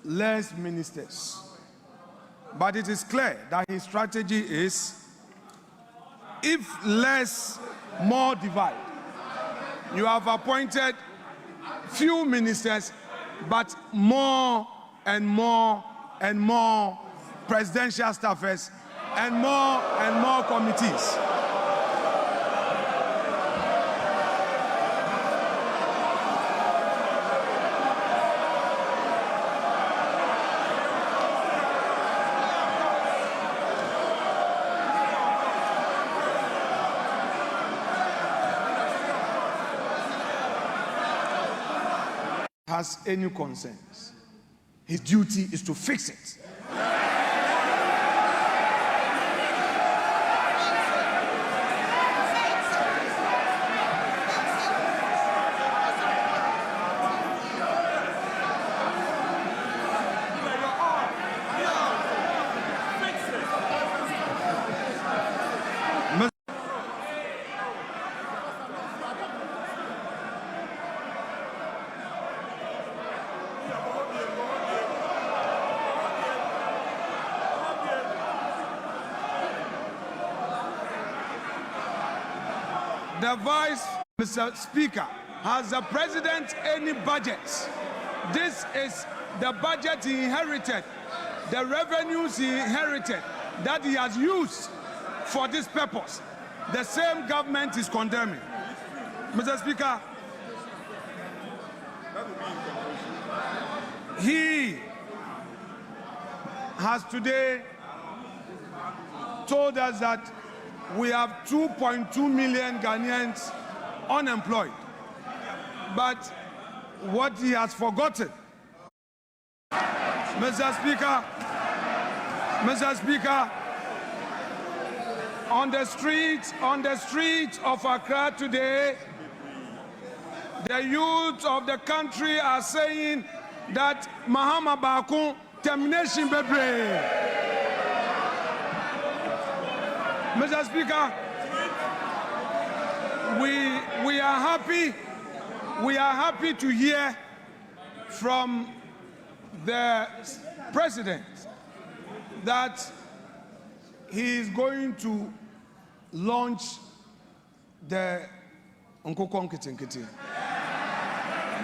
less ministers. But it is clear that his strategy is, if less, more divide. You have appointed few ministers, but more and more and more presidential staffers and more committees. Has any concerns, his duty is to fix it. The Vice, Mr. Speaker, has the President any budget? This is the budget he inherited, the revenues he inherited, that he has used for this purpose. The same government is condemning. Mr. Speaker, he has today told us that we have 2.2 million Ghanaians unemployed. But what he has forgotten, Mr. Speaker, on the streets of Accra today, the youth of the country are saying that Mahama Bakun termination bebre. Mr. Speaker, we are happy to hear from the President that he is going to launch the Nkokon Kitinkiti.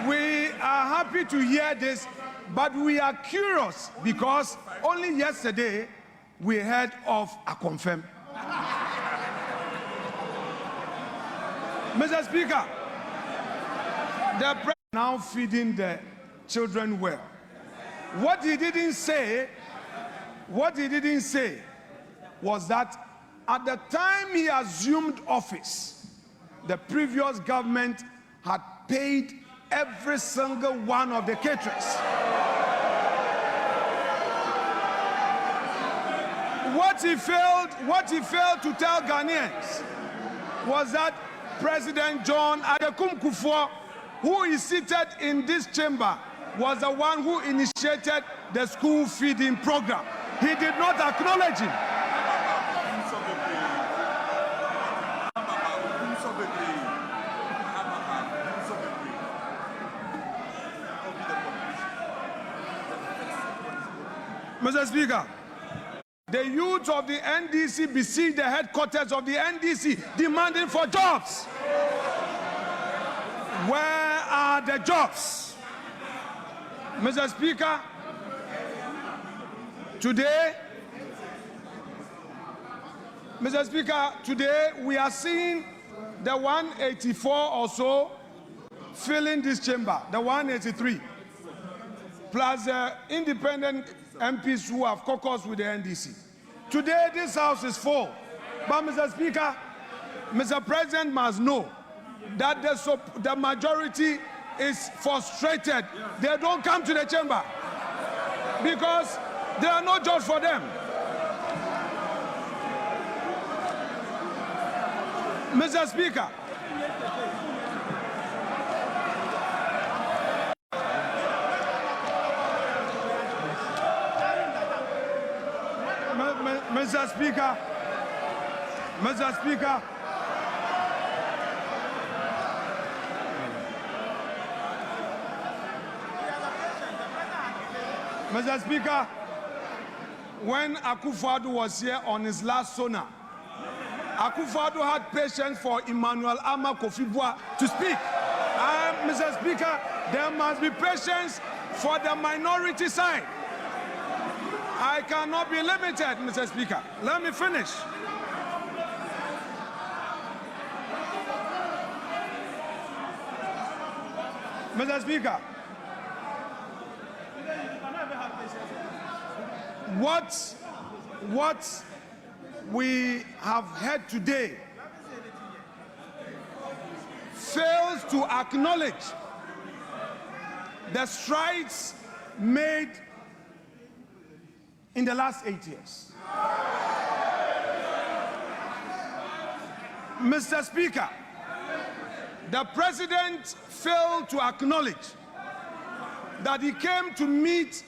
We are happy to hear this, but we are curious because only yesterday we heard of a confirm. Mr. Speaker, the president now feeding the children well. What he didn't say was that at the time he assumed office, the previous government had paid every single one of the caterers. What he failed to tell Ghanaians was that President John Adekun Kufuor, who is seated in this chamber, was the one who initiated the school feeding program. He did not acknowledge him. Mr. Speaker, the youth of the NDC besieged the headquarters of the NDC demanding for jobs. Where are the jobs? Mr. Speaker, today we are seeing the 184 or so filling this chamber, the 183, plus the independent MPs who have caucused with the NDC. Today, this house is full. But, Mr. Speaker, Mr. President must know that the majority is frustrated. They don't come to the chamber because there are no jobs for them. Mr. Speaker, Mr. Speaker, Mr. Speaker, when Akufo-Addo was here on his last sonar, Akufo-Addo had patience for Emmanuel Ama Kofi-Boa to speak. Mr. Speaker, there must be patience for the minority side. I cannot be limited, Mr. Speaker. Let me finish. Mr. Speaker, what we have heard today fails to acknowledge the strides made in the last 8 years. Mr. Speaker, the president failed to acknowledge that he came to meet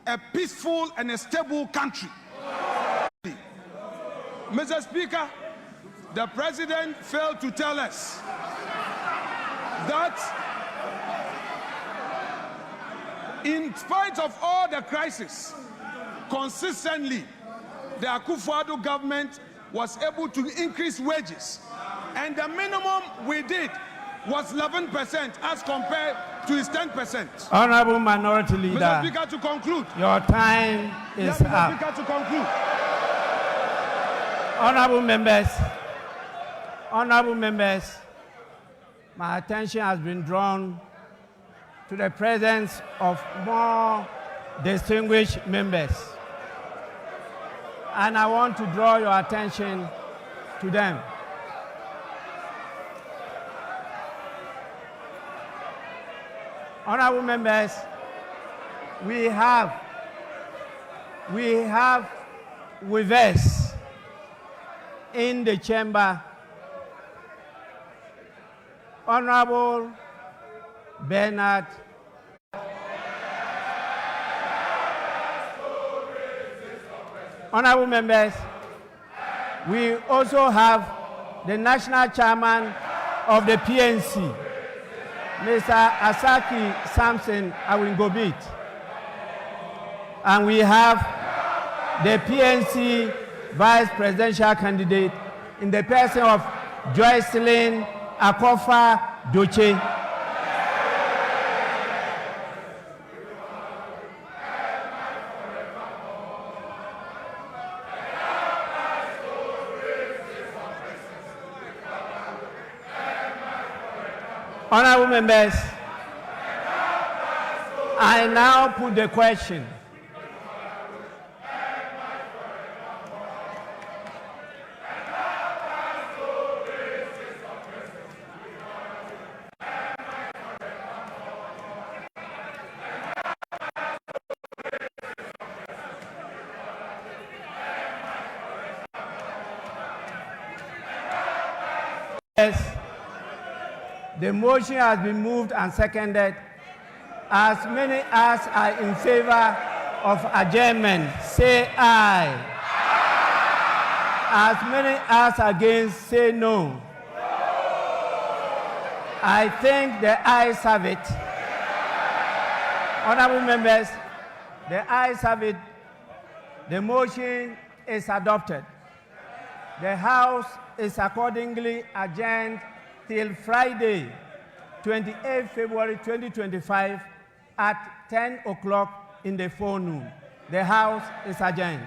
a peaceful and a stable country. Mr. Speaker, the president failed to tell us that in spite of all the crises, consistently, the Akufo-Addo government was able to increase wages. And the minimum we did was 11% as compared to his 10%. Honorable Minority Leader, Mr. Speaker, to conclude. Your time is Mr. up. Speaker, to conclude. Honorable members, my attention has been drawn to the presence of more distinguished members. And I want to draw your attention to them. Honorable members, we have with us in the chamber Honorable Bernard Honorable members, we also have the national chairman of the PNC, Mr. Asaki Samson Awingobit. And we have the PNC vice presidential candidate in the person of Joycelyn Akofa Doche. Honorable members, I now put the question. The motion has been moved and seconded. As many as are in favor of adjournment, say aye. As many as are against, say no. I think the ayes have it. Honorable members, the ayes have it. The motion is adopted. The House is accordingly adjourned till Friday, 28 February 2025 at 10 o'clock in the forenoon. The House is adjourned.